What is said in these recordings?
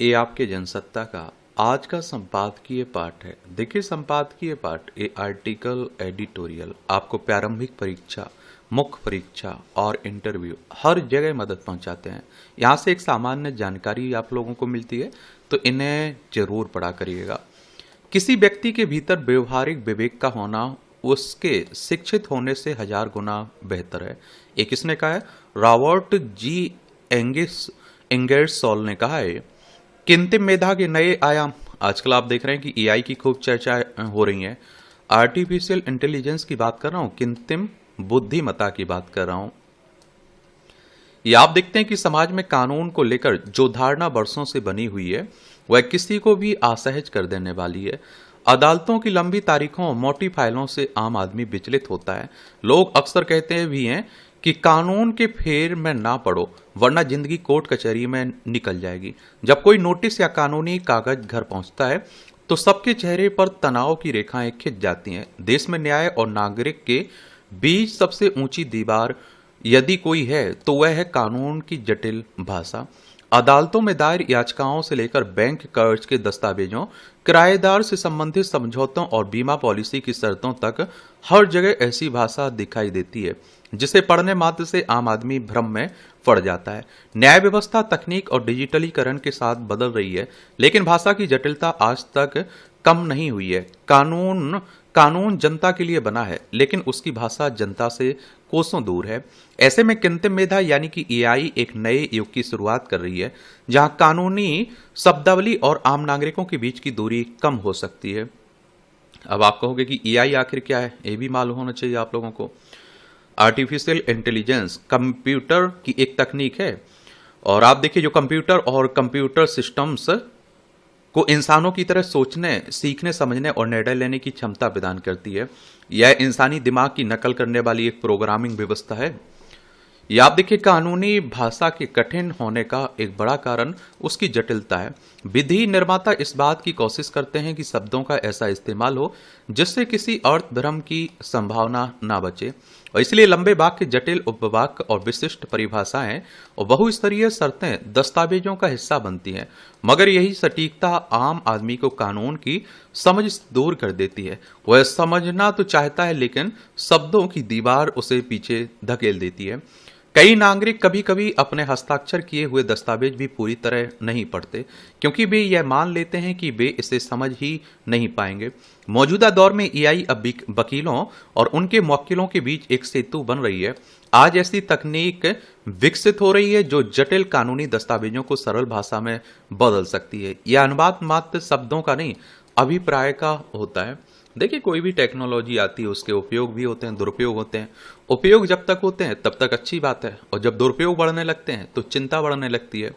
ये आपके जनसत्ता का आज का संपादकीय पाठ है। देखिए, संपादकीय पाठ ये आर्टिकल, एडिटोरियल आपको प्रारंभिक परीक्षा, मुख्य परीक्षा और इंटरव्यू हर जगह मदद पहुंचाते हैं। यहाँ से एक सामान्य जानकारी आप लोगों को मिलती है, तो इन्हें जरूर पढ़ा करिएगा। किसी व्यक्ति के भीतर व्यवहारिक विवेक का होना उसके शिक्षित होने से 1000 गुना बेहतर है। एक किसने कहा है? रॉबर्ट जी एंगर्सोल ने कहा है। कृत्रिम मेधा के नए आयाम। आजकल आप देख रहे हैं कि एआई की खूब चर्चा हो रही है। आर्टिफिशियल इंटेलिजेंस की बात कर रहा हूं, कृत्रिम बुद्धिमत्ता की बात कर रहा हूं। ये आप देखते हैं कि समाज में कानून को लेकर जो धारणा वर्षों से बनी हुई है वह किसी को भी असहज कर देने वाली है। अदालतों की लंबी तारीखों और मोटी फाइलों से आम आदमी विचलित होता है। लोग अक्सर कहते भी हैं कि कानून के फेर में ना पड़ो, वरना जिंदगी कोर्ट कचहरी में निकल जाएगी। जब कोई नोटिस या कानूनी कागज घर पहुंचता है तो सबके चेहरे पर तनाव की रेखाएं खिंच जाती हैं। देश में न्याय और नागरिक के बीच सबसे ऊंची दीवार यदि कोई है तो वह है कानून की जटिल भाषा। अदालतों में दायर याचिकाओं से लेकर बैंक कर्ज के दस्तावेजों, किराएदार से संबंधित समझौतों और बीमा पॉलिसी की शर्तों तक हर जगह ऐसी भाषा दिखाई देती है जिसे पढ़ने मात्र से आम आदमी भ्रम में पड़ जाता है। न्याय व्यवस्था तकनीक और डिजिटलीकरण के साथ बदल रही है, लेकिन भाषा की जटिलता आज तक कम नहीं हुई है। कानून जनता के लिए बना है, लेकिन उसकी भाषा जनता से कोसों दूर है। ऐसे में कृत्रिम मेधा यानी कि एआई एक नए युग की शुरुआत कर रही है, जहां कानूनी शब्दावली और आम नागरिकों के बीच की दूरी कम हो सकती है। अब आप कहोगे कि एआई आखिर क्या है? ये भी मालूम होना चाहिए आप लोगों को। आर्टिफिशियल इंटेलिजेंस कंप्यूटर की एक तकनीक है, और आप देखिए जो कंप्यूटर और कंप्यूटर सिस्टम्स को इंसानों की तरह सोचने, सीखने, समझने और निर्णय लेने की क्षमता प्रदान करती है। यह इंसानी दिमाग की नकल करने वाली एक प्रोग्रामिंग व्यवस्था है। या आप देखिए, कानूनी भाषा के कठिन होने का एक बड़ा कारण उसकी जटिलता है। विधि निर्माता इस बात की कोशिश करते हैं कि शब्दों का ऐसा इस्तेमाल हो जिससे किसी अर्थ भ्रम की संभावना ना बचे, और इसलिए लंबे वाक्य, जटिल उपवाक्य और विशिष्ट परिभाषाएं और बहुस्तरीय शर्तें दस्तावेजों का हिस्सा बनती हैं। मगर यही सटीकता आम आदमी को कानून की समझ से दूर कर देती है। वह समझना तो चाहता है, लेकिन शब्दों की दीवार उसे पीछे धकेल देती है। कई नागरिक कभी कभी अपने हस्ताक्षर किए हुए दस्तावेज भी पूरी तरह नहीं पढ़ते, क्योंकि वे यह मान लेते हैं कि वे इसे समझ ही नहीं पाएंगे। मौजूदा दौर में एआई अब वकीलों और उनके मुवक्किलों के बीच एक सेतु बन रही है। आज ऐसी तकनीक विकसित हो रही है जो जटिल कानूनी दस्तावेजों को सरल भाषा में बदल सकती है। यह अनुवाद मात्र शब्दों का नहीं, अभिप्राय का होता है। देखिए, कोई भी टेक्नोलॉजी आती है, उसके उपयोग भी होते हैं, दुरुपयोग होते हैं। उपयोग जब तक होते हैं तब तक अच्छी बात है, और जब दुरुपयोग बढ़ने लगते हैं तो चिंता बढ़ने लगती है।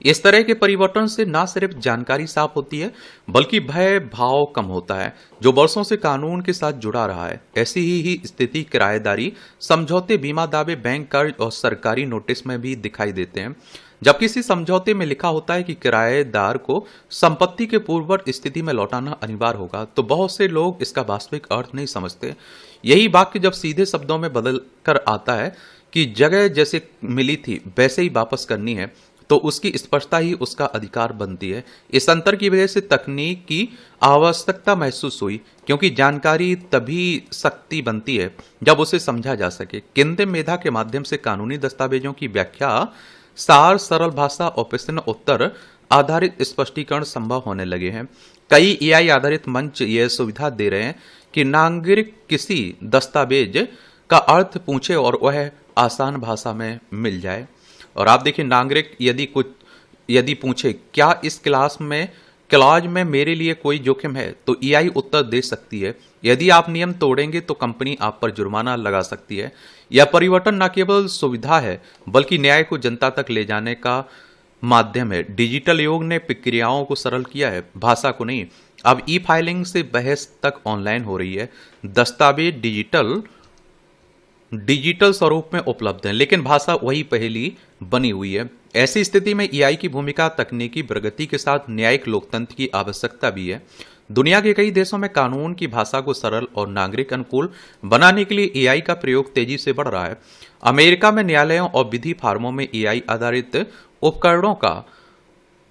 इस तरह के परिवर्तन से न सिर्फ जानकारी साफ होती है, बल्कि भय भाव कम होता है जो वर्षों से कानून के साथ जुड़ा रहा है। ऐसी ही स्थिति किराएदारी, समझौते, बीमा दावे, बैंक कर्ज और सरकारी नोटिस में भी दिखाई देते हैं। जब किसी समझौते में लिखा होता है कि किराएदार को संपत्ति के पूर्ववर्त स्थिति में लौटाना अनिवार्य होगा, तो बहुत से लोग इसका वास्तविक अर्थ नहीं समझते। यही वाक्य जब सीधे शब्दों में बदल कर आता है कि जगह जैसे मिली थी वैसे ही वापस करनी है, तो उसकी स्पष्टता ही उसका अधिकार बनती है। इस अंतर की वजह से तकनीक की आवश्यकता महसूस हुई, क्योंकि जानकारी तभी शक्ति बनती है जब उसे समझा जा सके। कृत्रिम मेधा के माध्यम से कानूनी दस्तावेजों की व्याख्या, सार, सरल भाषा और प्रश्न उत्तर आधारित स्पष्टीकरण संभव होने लगे हैं। कई एआई आधारित मंच यह सुविधा दे रहे हैं कि नागरिक किसी दस्तावेज का अर्थ पूछे और वह आसान भाषा में मिल जाए। और आप देखिए, नागरिक यदि पूछे क्या इस क्लाज में मेरे लिए कोई जोखिम है, तो एआई उत्तर दे सकती है। यदि आप नियम तोड़ेंगे तो कंपनी आप पर जुर्माना लगा सकती है। यह परिवर्तन न केवल सुविधा है, बल्कि न्याय को जनता तक ले जाने का माध्यम है। डिजिटल युग ने प्रक्रियाओं को सरल किया है, भाषा को नहीं। अब ई फाइलिंग से बहस तक ऑनलाइन हो रही है। दस्तावेज डिजिटल स्वरूप में उपलब्ध है, लेकिन भाषा वही पहली बनी हुई है। ऐसी स्थिति में एआई की भूमिका तकनीकी प्रगति के साथ न्यायिक लोकतंत्र की आवश्यकता भी है। दुनिया के कई देशों में कानून की भाषा को सरल और नागरिक अनुकूल बनाने के लिए एआई का प्रयोग तेजी से बढ़ रहा है। अमेरिका में न्यायालयों और विधि फार्मों में एआई आधारित उपकरणों का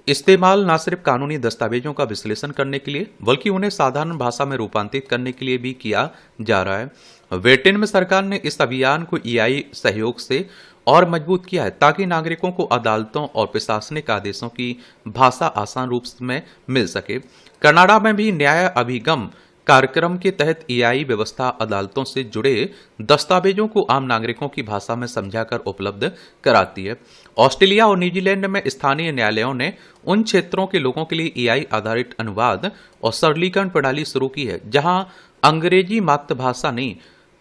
इस्तेमाल न सिर्फ कानूनी दस्तावेजों का विश्लेषण करने के लिए बल्कि उन्हें साधारण भाषा में रूपांतरित करने के लिए भी किया जा रहा है। ब्रिटेन में सरकार ने इस अभियान को एआई सहयोग से और मजबूत किया है ताकि नागरिकों को अदालतों और प्रशासनिक आदेशों की भाषा आसान रूप में मिल सके। कनाडा में भी न्याय अभिगम कार्यक्रम के तहत एआई व्यवस्था अदालतों से जुड़े दस्तावेजों को आम नागरिकों की भाषा में समझाकर उपलब्ध कराती है। ऑस्ट्रेलिया और न्यूजीलैंड में स्थानीय न्यायालयों ने उन क्षेत्रों के लोगों के लिए एआई आधारित अनुवाद और सरलीकरण प्रणाली शुरू की है जहां अंग्रेजी मातृभाषा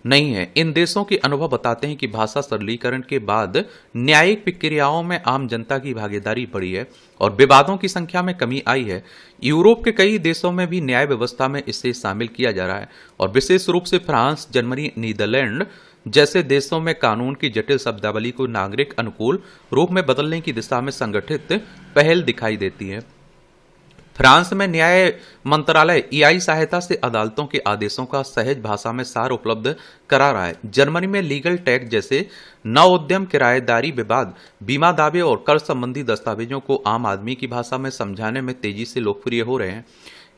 नहीं है। इन देशों के अनुभव बताते हैं कि भाषा सरलीकरण के बाद न्यायिक प्रक्रियाओं में आम जनता की भागीदारी बढ़ी है और विवादों की संख्या में कमी आई है। यूरोप के कई देशों में भी न्याय व्यवस्था में इसे शामिल किया जा रहा है और विशेष रूप से फ्रांस, जर्मनी, नीदरलैंड जैसे देशों में कानून की जटिल शब्दावली को नागरिक अनुकूल रूप में बदलने की दिशा में संगठित पहल दिखाई देती है। फ्रांस में न्याय मंत्रालय एआई सहायता से अदालतों के आदेशों का सहज भाषा में सार उपलब्ध करा रहा है। जर्मनी में लीगल टैक्स जैसे नव उद्यम, किराएदारी विवाद, बीमा दावे और कर संबंधी दस्तावेजों को आम आदमी की भाषा में समझाने में तेजी से लोकप्रिय हो रहे हैं।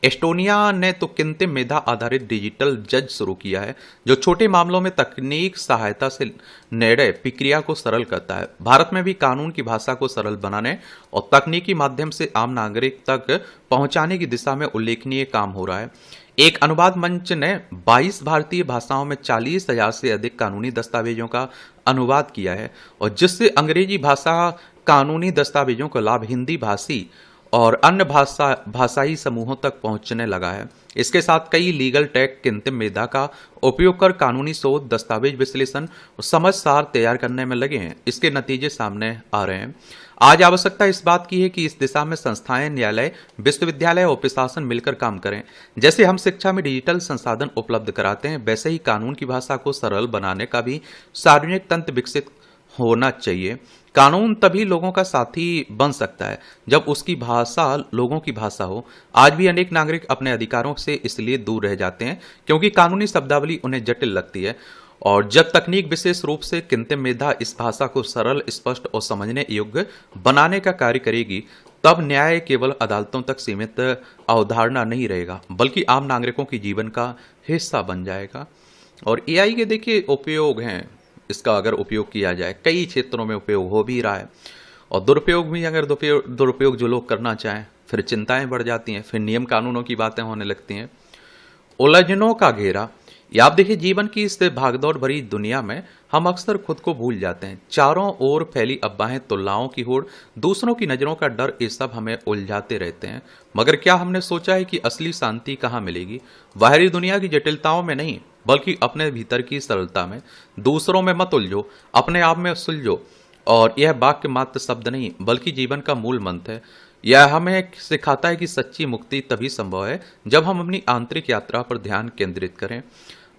एस्टोनिया ने तो कृत्रिम मेधा आधारित डिजिटल जज शुरू किया है जो छोटे मामलों में तकनीक सहायता से निर्णय प्रक्रिया को सरल करता है। भारत में भी कानून की भाषा को सरल बनाने और तकनीकी माध्यम से आम नागरिक तक पहुंचाने की दिशा में उल्लेखनीय काम हो रहा है। एक अनुवाद मंच ने 22 भारतीय भाषाओं में 40,000 से अधिक कानूनी दस्तावेजों का अनुवाद किया है और जिससे अंग्रेजी भाषा कानूनी दस्तावेजों का लाभ हिंदी भाषी और अन्य भाषाई समूहों तक पहुंचने लगा है। इसके साथ कई लीगल टेक कृत्रिम मेधा का उपयोग कर कानूनी शोध, दस्तावेज विश्लेषण और समझ सार तैयार करने में लगे हैं। इसके नतीजे सामने आ रहे हैं। आज आवश्यकता इस बात की है कि इस दिशा में संस्थाएं, न्यायालय, विश्वविद्यालय और प्रशासन मिलकर काम करें। जैसे हम शिक्षा में डिजिटल संसाधन उपलब्ध कराते हैं, वैसे ही कानून की भाषा को सरल बनाने का भी सार्वजनिक तंत्र विकसित होना चाहिए। कानून तभी लोगों का साथी बन सकता है जब उसकी भाषा लोगों की भाषा हो। आज भी अनेक नागरिक अपने अधिकारों से इसलिए दूर रह जाते हैं क्योंकि कानूनी शब्दावली उन्हें जटिल लगती है और जब तकनीक विशेष रूप से कृत्रिम मेधा इस भाषा को सरल, स्पष्ट और समझने योग्य बनाने का कार्य करेगी, तब न्याय केवल अदालतों तक सीमित अवधारणा नहीं रहेगा बल्कि आम नागरिकों के जीवन का हिस्सा बन जाएगा। और एआई के देखिए उपयोग हैं, इसका अगर उपयोग किया जाए कई क्षेत्रों में उपयोग हो भी रहा है और दुरुपयोग भी, अगर दुरुपयोग जो लोग करना चाहें फिर चिंताएं बढ़ जाती हैं, फिर नियम कानूनों की बातें होने लगती हैं। उलझनों का घेरा, या आप देखिए जीवन की इस भागदौड़ भरी दुनिया में हम अक्सर खुद को भूल जाते हैं। चारों ओर फैली अफवाहें, तुलनाओं की होड़, दूसरों की नजरों का डर, ये सब हमें उलझाते रहते हैं। मगर क्या हमने सोचा है कि असली शांति कहाँ मिलेगी? बाहरी दुनिया की जटिलताओं में नहीं बल्कि अपने भीतर की सरलता में। दूसरों में मत उलझो, अपने आप में सुलझो। और यह वाक्य मात्र शब्द नहीं बल्कि जीवन का मूल मंत्र है। यह हमें सिखाता है कि सच्ची मुक्ति तभी संभव है जब हम अपनी आंतरिक यात्रा पर ध्यान केंद्रित करें।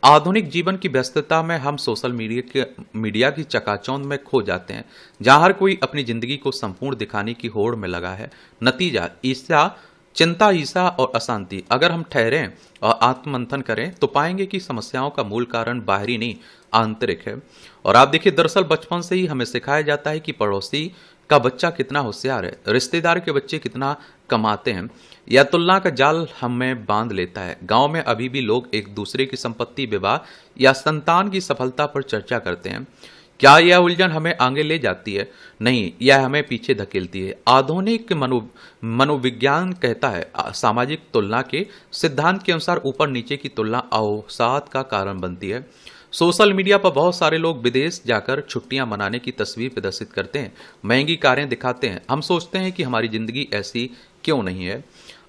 आधुनिक जीवन की व्यस्तता में हम सोशल मीडिया की चकाचौंध में खो जाते हैं जहां हर कोई अपनी जिंदगी को संपूर्ण दिखाने की होड़ में लगा है। नतीजा ईर्ष्या, चिंता, ईर्ष्या और अशांति। अगर हम ठहरें और आत्ममंथन करें तो पाएंगे कि समस्याओं का मूल कारण बाहरी नहीं आंतरिक है। और आप देखिए दरअसल बचपन से ही हमें सिखाया जाता है कि पड़ोसी का बच्चा कितना होशियार है, रिश्तेदार के बच्चे कितना कमाते हैं। यह तुलना का जाल हमें बांध लेता है। गांव में अभी भी लोग एक दूसरे की संपत्ति, विवाह या संतान की सफलता पर चर्चा करते हैं। क्या यह उलझन हमें आगे ले जाती है? नहीं, यह हमें पीछे धकेलती है। आधुनिक मनोविज्ञान कहता है सामाजिक तुलना के सिद्धांत के अनुसार ऊपर नीचे की तुलना अवसाद का कारण बनती है। सोशल मीडिया पर बहुत सारे लोग विदेश जाकर छुट्टियां मनाने की तस्वीर प्रदर्शित करते हैं, महंगी कारें दिखाते हैं। हम सोचते हैं कि हमारी जिंदगी ऐसी क्यों नहीं है।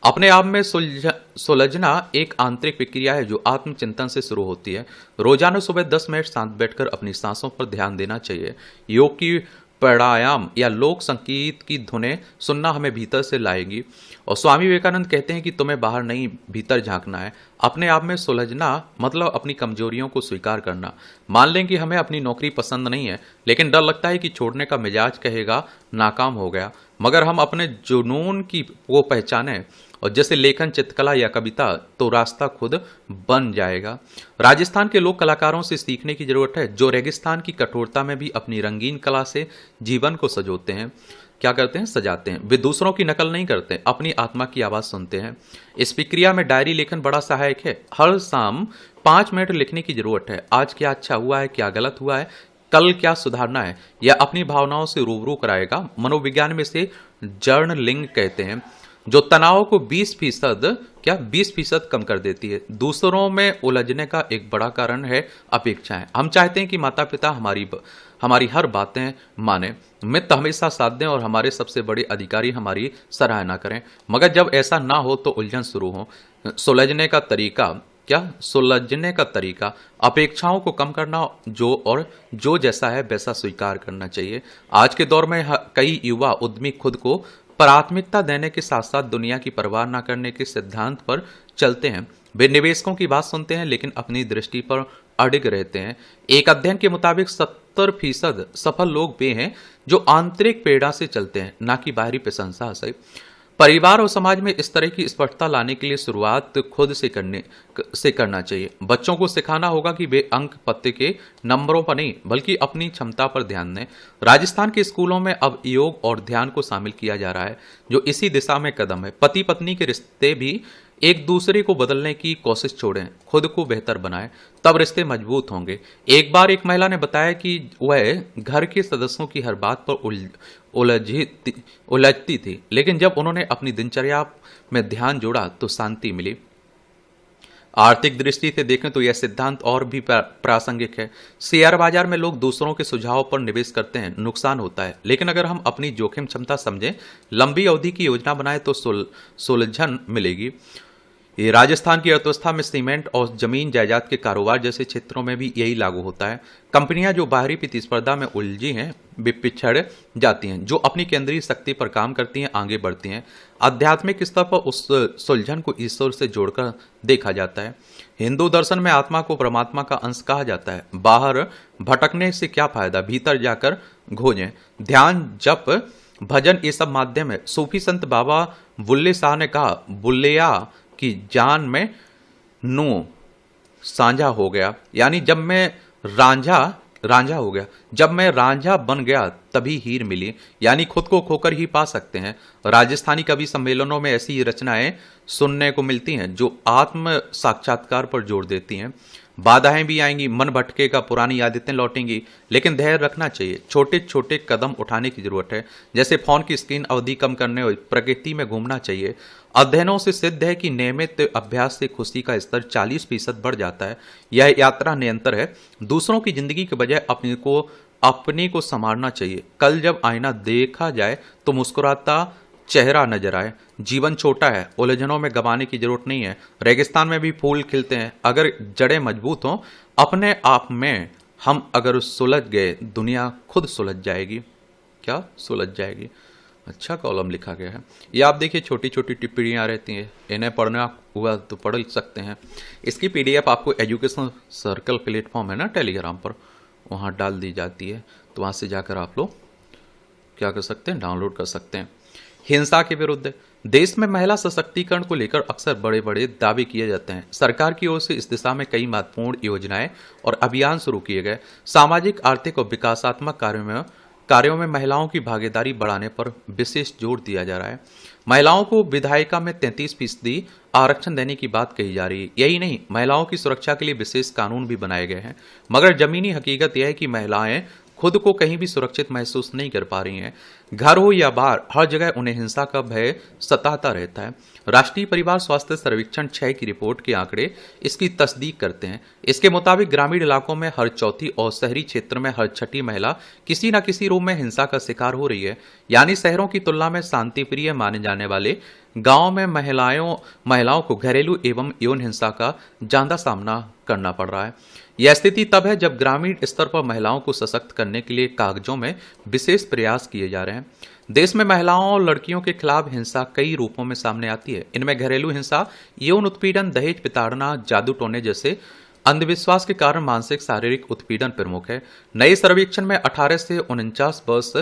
अपने आप में सुलझना एक आंतरिक प्रक्रिया है जो आत्मचिंतन से शुरू होती है। रोजाना सुबह 10 मिनट शांत बैठकर अपनी सांसों पर ध्यान देना चाहिए। योग की प्राणायाम या लोक संगीत की धुनें सुनना हमें भीतर से लाएगी। और स्वामी विवेकानंद कहते हैं कि तुम्हें बाहर नहीं भीतर झांकना है। अपने आप में सुलझना मतलब अपनी कमजोरियों को स्वीकार करना। मान लें कि हमें अपनी नौकरी पसंद नहीं है लेकिन डर लगता है कि छोड़ने का मिजाज कहेगा नाकाम हो गया। मगर हम अपने जुनून की वो पहचाने और जैसे लेखन, चित्रकला या कविता, तो रास्ता खुद बन जाएगा। राजस्थान के लोक कलाकारों से सीखने की जरूरत है जो रेगिस्तान की कठोरता में भी अपनी रंगीन कला से जीवन को सजोते हैं। क्या करते हैं, सजाते हैं। वे दूसरों की नकल नहीं करते, अपनी आत्मा की आवाज सुनते हैं। इस प्रक्रिया में डायरी लेखन बड़ा सहायक है। हर शाम 5 मिनट लिखने की जरूरत है। आज क्या अच्छा हुआ है, क्या गलत हुआ है, कल क्या सुधारना है, यह अपनी भावनाओं से रूबरू कराएगा। मनोविज्ञान में से जर्नलिंग कहते हैं, जो तनाव को 20% कम कर देती है। दूसरों में उलझने का एक बड़ा कारण है अपेक्षाएं। हम चाहते हैं कि माता पिता हमारी हर बातें माने, मित्र हमेशा साथ दें और हमारे सबसे बड़े अधिकारी हमारी सराहना करें। मगर जब ऐसा ना हो तो उलझन शुरू हो। सुलझने का तरीका अपेक्षाओं को कम करना, जो जैसा है वैसा स्वीकार करना चाहिए। आज के दौर में कई युवा उद्यमी खुद को प्राथमिकता देने के साथ साथ दुनिया की परवाह न करने के सिद्धांत पर चलते हैं। वे निवेशकों की बात सुनते हैं लेकिन अपनी दृष्टि पर अडिग रहते हैं। एक अध्ययन के मुताबिक 70% सफल लोग वे हैं जो आंतरिक प्रेरणा से चलते हैं, ना कि बाहरी प्रशंसा से। परिवार और समाज में इस तरह की स्पष्टता लाने के लिए शुरुआत खुद से करना चाहिए। बच्चों को सिखाना होगा कि वे अंक पत्ते के नंबरों पर नहीं बल्कि अपनी क्षमता पर ध्यान दें। राजस्थान के स्कूलों में अब योग और ध्यान को शामिल किया जा रहा है, जो इसी दिशा में कदम है। पति पत्नी के रिश्ते भी एक दूसरे को बदलने की कोशिश छोड़ें, खुद को बेहतर बनाएं, तब रिश्ते मजबूत होंगे। एक बार एक महिला ने बताया कि वह घर के सदस्यों की हर बात पर उलझती थी, लेकिन जब उन्होंने अपनी दिनचर्या में ध्यान जोड़ा तो शांति मिली। आर्थिक दृष्टि से देखें तो यह सिद्धांत और भी प्रासंगिक है। शेयर बाजार में लोग दूसरों के सुझाव पर निवेश करते हैं, नुकसान होता है, लेकिन अगर हम अपनी जोखिम क्षमता समझें, लंबी अवधि की योजना बनाएं तो सुलझन मिलेगी। ये राजस्थान की अर्थव्यवस्था में सीमेंट और जमीन जायदाद के कारोबार जैसे क्षेत्रों में भी यही लागू होता है। कंपनियां जो बाहरी प्रतिस्पर्धा में उलझी हैं वे पिछड़ जाती हैं, जो अपनी केंद्रीय शक्ति पर काम करती हैं आगे बढ़ती हैं। आध्यात्मिक स्तर पर उस सुलझन को ईश्वर से जोड़कर देखा जाता है। हिंदू दर्शन में आत्मा को परमात्मा का अंश कहा जाता है। बाहर भटकने से क्या फायदा, भीतर जाकर खोजें। ध्यान, जप, भजन, ये सब माध्यम है। सूफी संत बाबा बुल्ले शाह ने कहा, बुल्लिया की जान में नू साझा हो गया, यानी जब मैं रांझा हो गया, जब मैं रांझा बन गया तभी हीर मिली, यानी खुद को खोकर ही पा सकते हैं। राजस्थानी कवि सम्मेलनों में ऐसी रचनाएं सुनने को मिलती हैं जो आत्म साक्षात्कार पर जोर देती हैं। बाधाएं भी आएंगी, मन भटकेगा, पुरानी आदतें लौटेंगी, लेकिन धैर्य रखना चाहिए। छोटे छोटे कदम उठाने की जरूरत है, जैसे फोन की स्क्रीन अवधि कम करने और प्रकृति में घूमना चाहिए। अध्ययनों से सिद्ध है कि नियमित अभ्यास से खुशी का स्तर 40% बढ़ जाता है। यह यात्रा निरंतर है। दूसरों की जिंदगी के बजाय अपने को संवारना चाहिए। कल जब आईना देखा जाए तो मुस्कुराता चेहरा नजर आए। जीवन छोटा है, उलझनों में गंवाने की जरूरत नहीं है। रेगिस्तान में भी फूल खिलते हैं अगर जड़ें मजबूत हों। अपने आप में हम अगर सुलझ गए, दुनिया खुद सुलझ जाएगी। क्या सुलझ जाएगी? अच्छा कॉलम लिखा गया है। ये आप देखिए, छोटी छोटी टिप्पणियाँ रहती हैं, इन्हें पढ़ना हुआ तो पढ़ सकते हैं। इसकी PDF आपको एजुकेशन सर्कल प्लेटफॉर्म है ना टेलीग्राम पर, वहाँ डाल दी जाती है, तो वहाँ से जाकर आप लोग क्या कर सकते हैं, डाउनलोड कर सकते हैं। हिंसा के विरुद्ध देश में महिला सशक्तिकरण को लेकर अक्सर बड़े बड़े दावे किए जाते हैं। सरकार की ओर से इस दिशा में कई महत्वपूर्ण योजनाएं और अभियान शुरू किए गए। सामाजिक, आर्थिक और विकासात्मक कार्यों में महिलाओं की भागीदारी बढ़ाने पर विशेष जोर दिया जा रहा है। महिलाओं को विधायिका में 33% आरक्षण देने की बात कही जा रही है। यही नहीं, महिलाओं की सुरक्षा के लिए विशेष कानून भी बनाए गए हैं। मगर जमीनी हकीकत यह है कि महिलाएं खुद को कहीं भी सुरक्षित महसूस नहीं कर पा रही हैं। घर हो या बाहर, हर जगह उन्हें हिंसा का भय सताता रहता है। राष्ट्रीय परिवार स्वास्थ्य सर्वेक्षण 6 की रिपोर्ट के आंकड़े इसकी तस्दीक करते हैं। इसके मुताबिक ग्रामीण इलाकों में हर चौथी और शहरी क्षेत्र में हर छठी महिला किसी न किसी रूप में हिंसा का शिकार हो रही है। यानी शहरों की तुलना में शांतिप्रिय माने जाने वाले गांव में महिलाओं को घरेलू एवं यौन हिंसा का ज्यादा सामना करना पड़ रहा है। यह स्थिति तब है जब ग्रामीण स्तर पर महिलाओं को सशक्त करने के लिए कागजों में विशेष प्रयास किए जा रहे हैं। देश में महिलाओं और लड़कियों के खिलाफ हिंसा कई रूपों में सामने आती है। इनमें घरेलू हिंसा, यौन उत्पीड़न, दहेज प्रताड़ना, जादू टोने जैसे अंधविश्वास के कारण मानसिक शारीरिक उत्पीड़न प्रमुख है। नए सर्वेक्षण में 18 से 49 वर्ष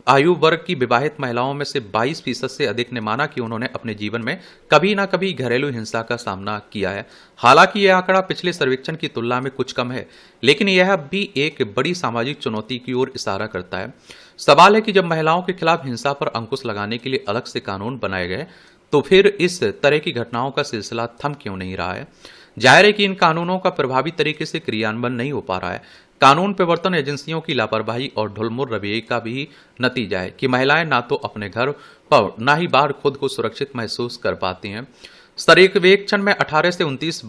आयु वर्ग की विवाहित महिलाओं में से 22% से अधिक ने माना कि उन्होंने अपने जीवन में कभी ना कभी घरेलू हिंसा का सामना किया है। हालांकि यह आंकड़ा पिछले सर्वेक्षण की तुलना में कुछ कम है, लेकिन यह भी एक बड़ी सामाजिक चुनौती की ओर इशारा करता है। सवाल है कि जब महिलाओं के खिलाफ हिंसा पर अंकुश लगाने के लिए अलग से कानून बनाए गए तो फिर इस तरह की घटनाओं का सिलसिला थम क्यों नहीं रहा है। जाहिर है कि इन कानूनों का प्रभावी तरीके से क्रियान्वयन नहीं हो पा रहा है। कानून प्रवर्तन एजेंसियों की लापरवाही और ढुलमुल रवैये का भी नतीजा है कि महिलाएं ना तो अपने घर पर ना ही बाहर खुद को सुरक्षित महसूस कर पाती हैं। सर्वेक्षण में 18 से 29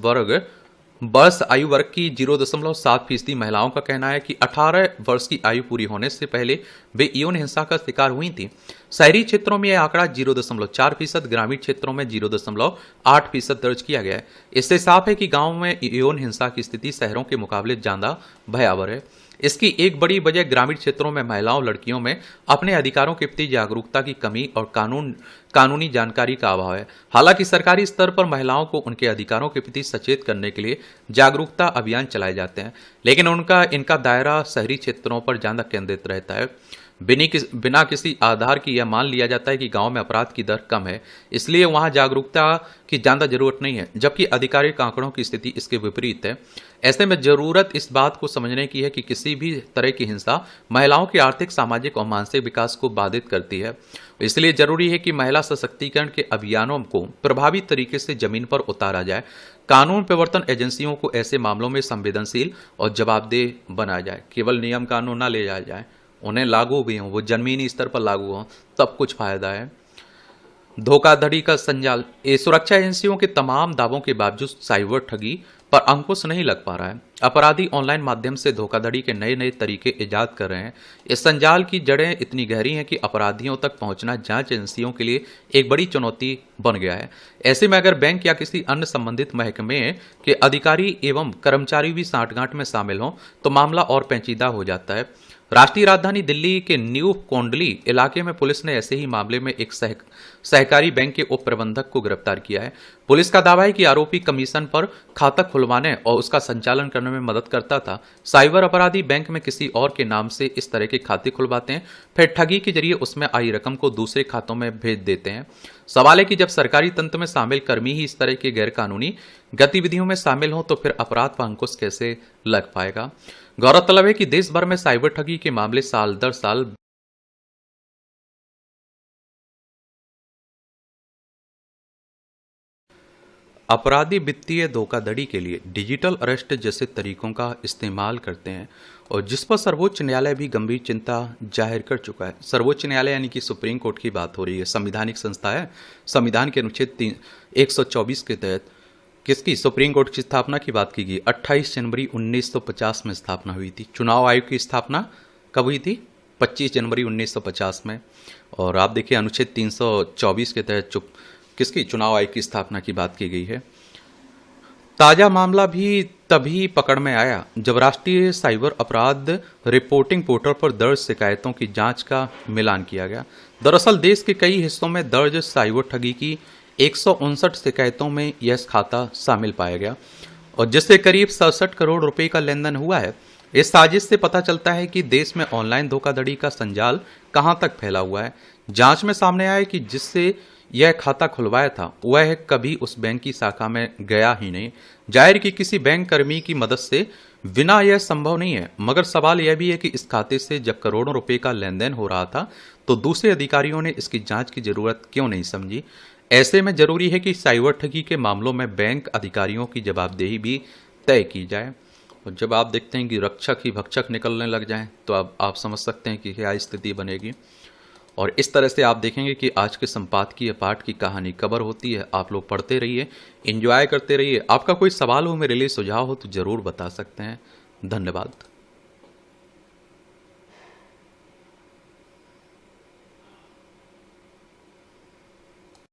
वर्ष आयु वर्ग की 0.7% महिलाओं का कहना है कि 18 वर्ष की आयु पूरी होने से पहले वे यौन हिंसा का शिकार हुई थी। शहरी क्षेत्रों में यह आंकड़ा 0.4%, ग्रामीण क्षेत्रों में 0.8% दर्ज किया गया है। इससे साफ है कि गांव में यौन हिंसा की स्थिति शहरों के मुकाबले ज्यादा भयावह है। इसकी एक बड़ी वजह ग्रामीण क्षेत्रों में महिलाओं लड़कियों में अपने अधिकारों के प्रति जागरूकता की कमी और कानूनी जानकारी का अभाव है। हालांकि सरकारी स्तर पर महिलाओं को उनके अधिकारों के प्रति सचेत करने के लिए जागरूकता अभियान चलाए जाते हैं, लेकिन इनका दायरा शहरी क्षेत्रों पर ज्यादा केंद्रित रहता है। बिना किसी आधार की यह मान लिया जाता है कि गांव में अपराध की दर कम है, इसलिए वहां जागरूकता की ज्यादा जरूरत नहीं है, जबकि आधिकारिक आंकड़ों की स्थिति इसके विपरीत है। ऐसे में जरूरत इस बात को समझने की है कि किसी भी तरह की हिंसा महिलाओं के आर्थिक, सामाजिक और मानसिक विकास को बाधित करती है। इसलिए जरूरी है कि महिला सशक्तिकरण के अभियानों को प्रभावी तरीके से जमीन पर उतारा जाए। कानून प्रवर्तन एजेंसियों को ऐसे मामलों में संवेदनशील और जवाबदेह बनाया जाए। केवल नियम कानून न ले जाया जाए, उन्हें लागू भी हों, वो जमीनी स्तर पर लागू हों, तब कुछ फायदा है। धोखाधड़ी का संजाल। सुरक्षा एजेंसियों के तमाम दावों के बावजूद साइबर ठगी पर अंकुश नहीं लग पा रहा है। अपराधी ऑनलाइन माध्यम से धोखाधड़ी के नए नए तरीके इजाद कर रहे हैं। इस संजाल की जड़ें इतनी गहरी हैं कि अपराधियों तक पहुंचना जांच एजेंसियों के लिए एक बड़ी चुनौती बन गया है। ऐसे में अगर बैंक या किसी अन्य संबंधित महकमे के अधिकारी एवं कर्मचारी भी सांठगांठ में शामिल हों तो मामला और पेचीदा हो जाता है। राष्ट्रीय राजधानी दिल्ली के न्यू कोंडली इलाके में पुलिस ने ऐसे ही मामले में एक सहकारी बैंक के उप प्रबंधक को गिरफ्तार किया है। पुलिस का दावा है कि आरोपी कमीशन पर खाता खुलवाने और उसका संचालन करने में मदद करता था। साइबर अपराधी बैंक में किसी और के नाम से इस तरह के खाते खुलवाते हैं, फिर ठगी के जरिए उसमें आई रकम को दूसरे खातों में भेज देते हैं। सवाल है कि जब सरकारी तंत्र में शामिल कर्मी ही इस तरह की गैरकानूनी गतिविधियों में शामिल हों तो फिर अपराध पर अंकुश कैसे लग पाएगा। गौरतलब है कि देश भर में साइबर ठगी के मामले साल दर साल अपराधी वित्तीय धोखाधड़ी के लिए डिजिटल अरेस्ट जैसे तरीकों का इस्तेमाल करते हैं और जिस पर सर्वोच्च न्यायालय भी गंभीर चिंता जाहिर कर चुका है। सर्वोच्च न्यायालय यानी कि सुप्रीम कोर्ट की बात हो रही है। संविधानिक संस्था है। संविधान के अनुच्छेद 124 के तहत किसकी सुप्रीम कोर्ट की स्थापना की बात की गई। 28 जनवरी 1950 में स्थापना हुई थी। चुनाव आयोग की स्थापना कब हुई थी? 25 जनवरी 1950 में। और आप देखिए अनुच्छेद 324 के तहत किसकी चुनाव आयोग की स्थापना की बात की गई है। ताजा मामला भी तभी पकड़ में आया जब राष्ट्रीय साइबर अपराध रिपोर्टिंग पोर्टल पर दर्ज शिकायतों की जांच का मिलान किया गया। दरअसल देश के कई हिस्सों में दर्ज साइबर ठगी की 159 शिकायतों में यह खाता शामिल पाया गया और जिससे करीब 67 करोड़ रुपए का लेन देन हुआ है। इस साजिश से पता चलता है कि देश में ऑनलाइन धोखाधड़ी का संजाल कहां तक फैला हुआ है। जांच में सामने आया कि जिससे यह खाता खुलवाया था वह कभी उस बैंक की शाखा में गया ही नहीं। जाहिर कि किसी बैंक कर्मी की मदद से बिना यह संभव नहीं है, मगर सवाल यह भी है कि इस खाते से जब करोड़ों रुपए का लेन देन हो रहा था तो दूसरे अधिकारियों ने इसकी जांच की जरूरत क्यों नहीं समझी। ऐसे में जरूरी है कि साइबर ठगी के मामलों में बैंक अधिकारियों की जवाबदेही भी तय की जाए। और जब आप देखते हैं कि रक्षक ही भक्षक निकलने लग जाएं तो अब आप समझ सकते हैं कि क्या स्थिति बनेगी। और इस तरह से आप देखेंगे कि आज के संपादकीय पाठ की कहानी कवर होती है। आप लोग पढ़ते रहिए, एंजॉय करते रहिए। आपका कोई सवाल हो, मेरे लिए सुझाव हो तो जरूर बता सकते हैं। धन्यवाद।